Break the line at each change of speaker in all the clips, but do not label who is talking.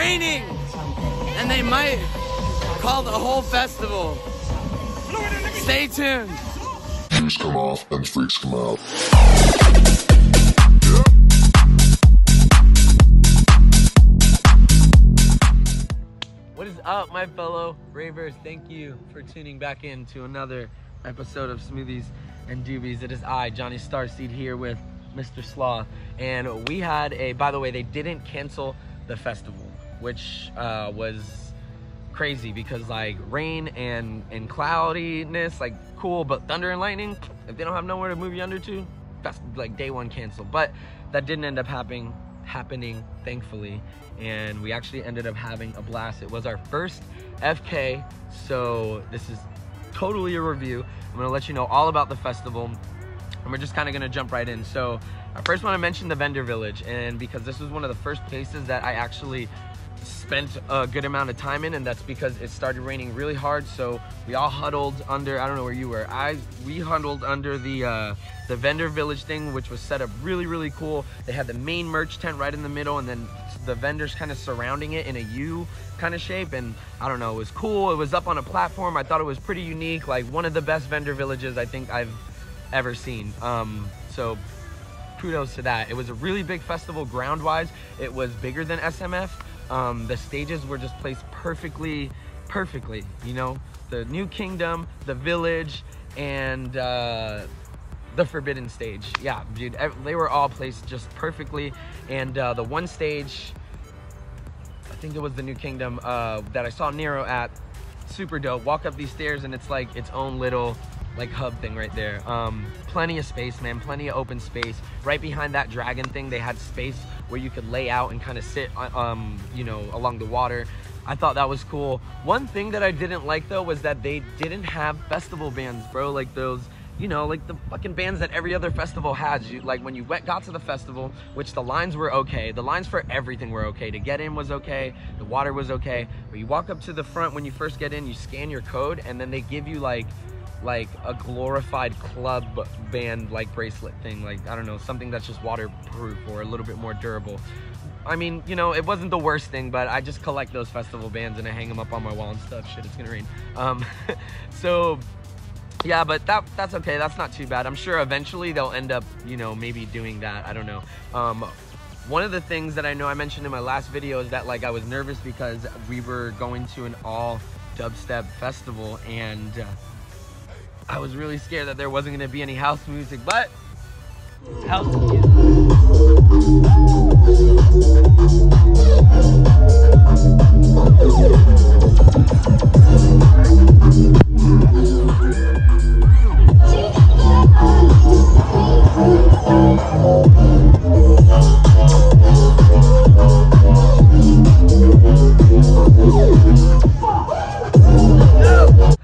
raining, and they might call the whole festival. Stay tuned.
Shoes come off and freaks come out.
What is up, my fellow ravers? Thank you for tuning back in to another episode of Smoothies and Doobies. It is I, Johnny Starseed, here with Mr. Slaw, and we had a, by the way, they didn't cancel the festival, which was crazy because like rain and cloudiness, like cool, but thunder and lightning, if they don't have nowhere to move you under to, that's like day one canceled. But that didn't end up happening thankfully, and we actually ended up having a blast. It was our first FK, so this is totally a review. I'm gonna let you know all about the festival, and we're just kind of gonna jump right in. So I first want to mention the vendor village, and because this was one of the first places that I actually spent a good amount of time in, and that's because it started raining really hard, so we all huddled under, I don't know where you were, we huddled under the vendor village thing, which was set up really cool. They had the main merch tent right in the middle, and then the vendors kind of surrounding it in a U kind of shape, and I don't know, it was cool. It was up on a platform. I thought it was pretty unique, like one of the best vendor villages I think I've ever seen. So kudos to that. It was a really big festival ground wise. It was bigger than SMF. The stages were just placed perfectly, you know, the New Kingdom, the village, and the Forbidden stage. Yeah, dude, they were all placed just perfectly. And the one stage, I think it was the New Kingdom, that I saw Nero at, super dope. Walk up these stairs and it's like its own little like hub thing right there. Plenty of space, man, plenty of open space. Right behind that dragon thing, they had space where you could lay out and kind of sit, you know, along the water. I thought that was cool. One thing that I didn't like though was that they didn't have festival bands, bro. Like those, you know, like the fucking bands that every other festival has. Like when you got to the festival, which the lines were okay. The lines for everything were okay. To get in was okay. The water was okay. But you walk up to the front when you first get in, you scan your code, and then they give you like a glorified club band like bracelet thing, like I don't know, something that's just waterproof or a little bit more durable. I mean, you know, it wasn't the worst thing, but I just collect those festival bands and I hang them up on my wall and stuff. Shit, it's gonna rain. So yeah, but that's okay. That's not too bad. I'm sure eventually they'll end up, you know, maybe doing that. I don't know. One of the things that I know I mentioned in my last video is that like I was nervous because we were going to an all dubstep festival, and I was really scared that there wasn't going to be any house music, but house music.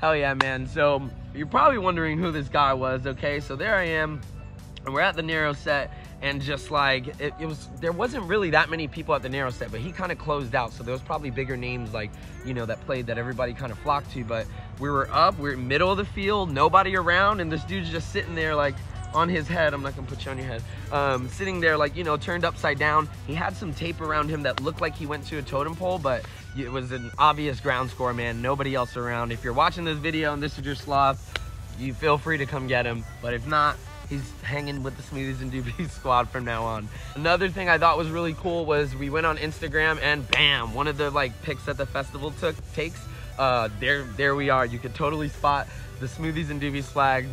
Hell yeah, man. So you're probably wondering who this guy was. Okay, so there I am, and we're at the Nero set, and just like there wasn't really that many people at the Nero set, but he kind of closed out, so there was probably bigger names like, you know, that played that everybody kind of flocked to. But we were in the middle of the field, nobody around, and this dude's just sitting there like on his head. I'm not gonna put you on your head. Sitting there like, you know, turned upside down. He had some tape around him that looked like he went to a totem pole, but it was an obvious ground score, man. Nobody else around. If you're watching this video and this is your sloth, you feel free to come get him. But if not, he's hanging with the Smoothies and Doobies squad from now on. Another thing I thought was really cool was we went on Instagram, and bam, one of the like pics that the festival takes, there we are. You could totally spot the Smoothies and Doobies flag.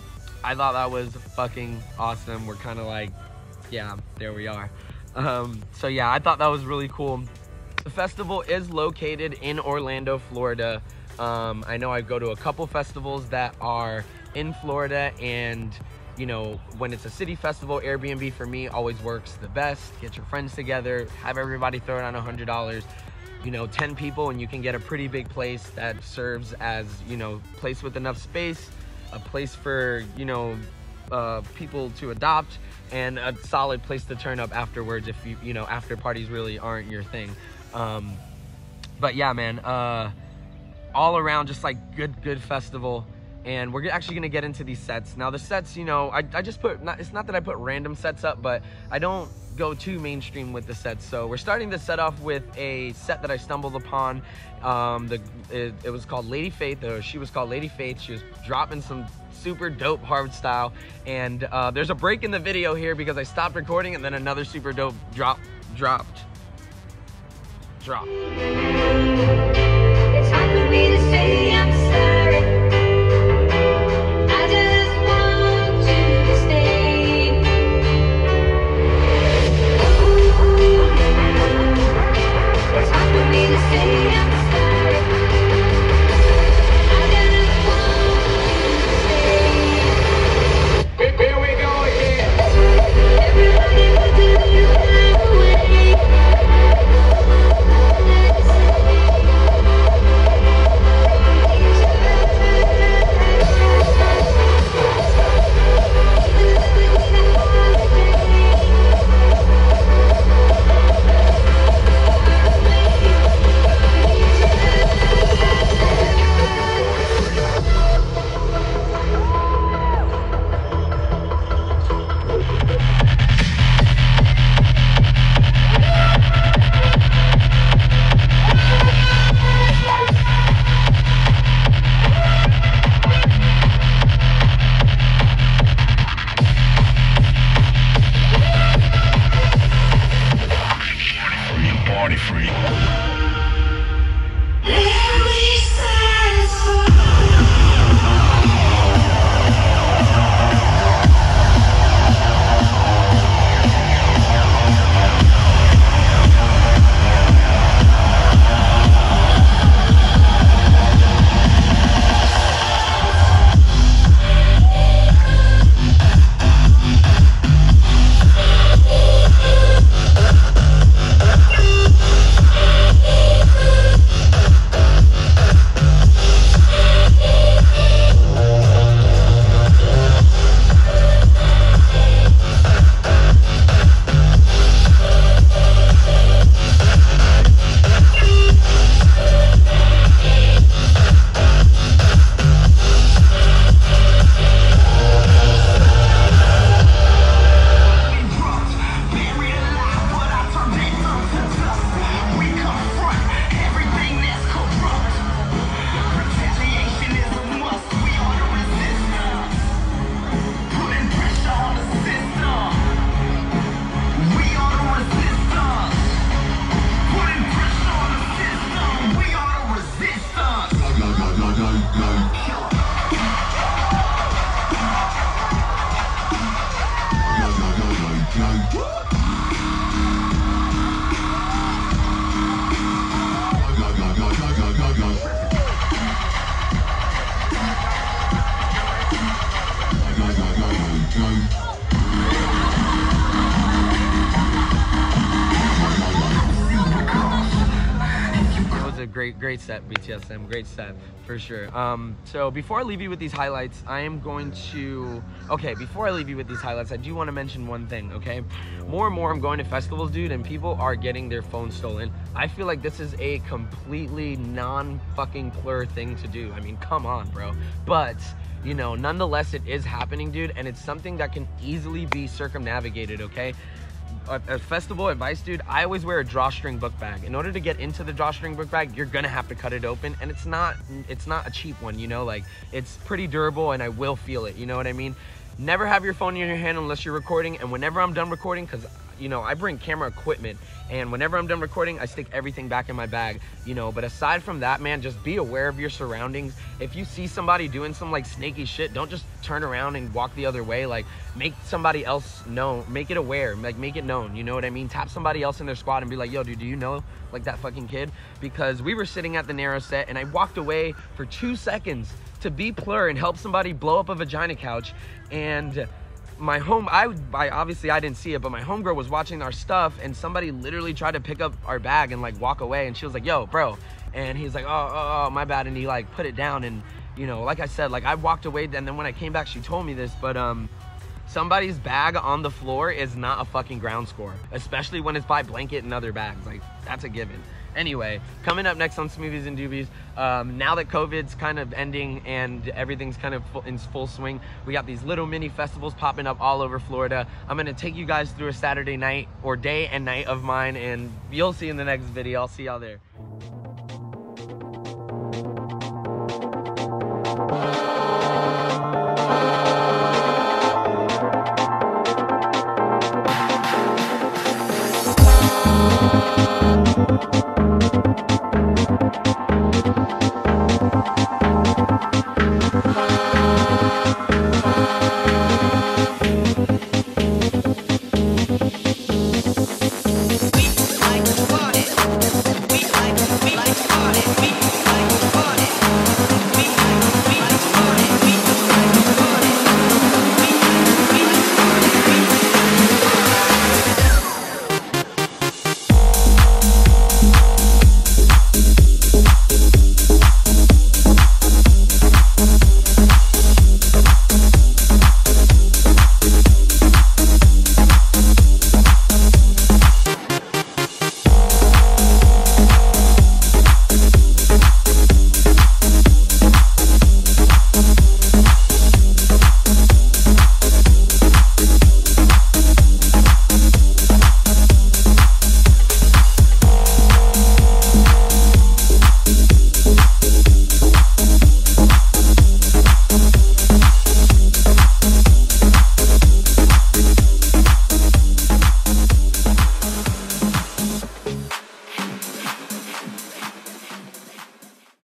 I thought that was fucking awesome. We're kind of like, yeah, there we are. So yeah, I thought that was really cool. The festival is located in Orlando, Florida. I know I go to a couple festivals that are in Florida, and you know, when it's a city festival, Airbnb for me always works the best. Get your friends together, have everybody throw down $100, you know, 10 people, and you can get a pretty big place that serves as, you know, place with enough space, a place for, you know, people to adopt, and a solid place to turn up afterwards if you know, after parties really aren't your thing. But yeah, man, all around just like good festival. And we're actually gonna get into these sets now. The sets, you know, I just put, it's not that I put random sets up, but I don't go too mainstream with the sets. So we're starting the set off with a set that I stumbled upon. It was called Lady Faith, or she was called Lady Faith. She was dropping some super dope hard style, and there's a break in the video here because I stopped recording and then another super dope dropped.
It's hard for me to say I'm sorry. I just want you to stay. It's hard for me to say I'm sorry. I just want you to stay.
Here we go again.
Everybody will do you that way.
Party freak.
Great set, BTSM, great set for sure. So before I leave you with these highlights, I am going to, before I leave you with these highlights, I do want to mention one thing, okay? More and more I'm going to festivals, dude, and people are getting their phones stolen. I feel like this is a completely non-fucking plur thing to do. I mean, come on, bro. But, you know, nonetheless, it is happening, dude, and it's something that can easily be circumnavigated, okay? A festival advice, dude, I always wear a drawstring book bag. In order to get into the drawstring book bag, you're gonna have to cut it open, and it's not a cheap one, you know, like, it's pretty durable and I will feel it, you know what I mean? Never have your phone in your hand unless you're recording, and whenever I'm done recording, because, you know, I bring camera equipment, and whenever I'm done recording, I stick everything back in my bag, you know. But aside from that, man, just be aware of your surroundings. If you see somebody doing some like snaky shit, don't just turn around and walk the other way. Like, make somebody else know, make it aware, like, make it known, you know what I mean? Tap somebody else in their squad and be like, yo, dude, do you know like that fucking kid? Because we were sitting at the narrow set and I walked away for 2 seconds to be plur and help somebody blow up a vagina couch, and my obviously I didn't see it, but my homegirl was watching our stuff, and somebody literally tried to pick up our bag and like walk away, and she was like, yo, bro, and he's like, oh, my bad, and he like put it down, and you know, like I said, like I walked away, and then when I came back, she told me this, but somebody's bag on the floor is not a fucking ground score, especially when it's by blanket and other bags. Like, that's a given. Anyway, coming up next on Smoothies and Doobies, now that COVID's kind of ending and everything's kind of in full swing, we got these little mini festivals popping up all over Florida. I'm gonna take you guys through a Saturday night or day and night of mine, and you'll see in the next video. I'll see y'all there.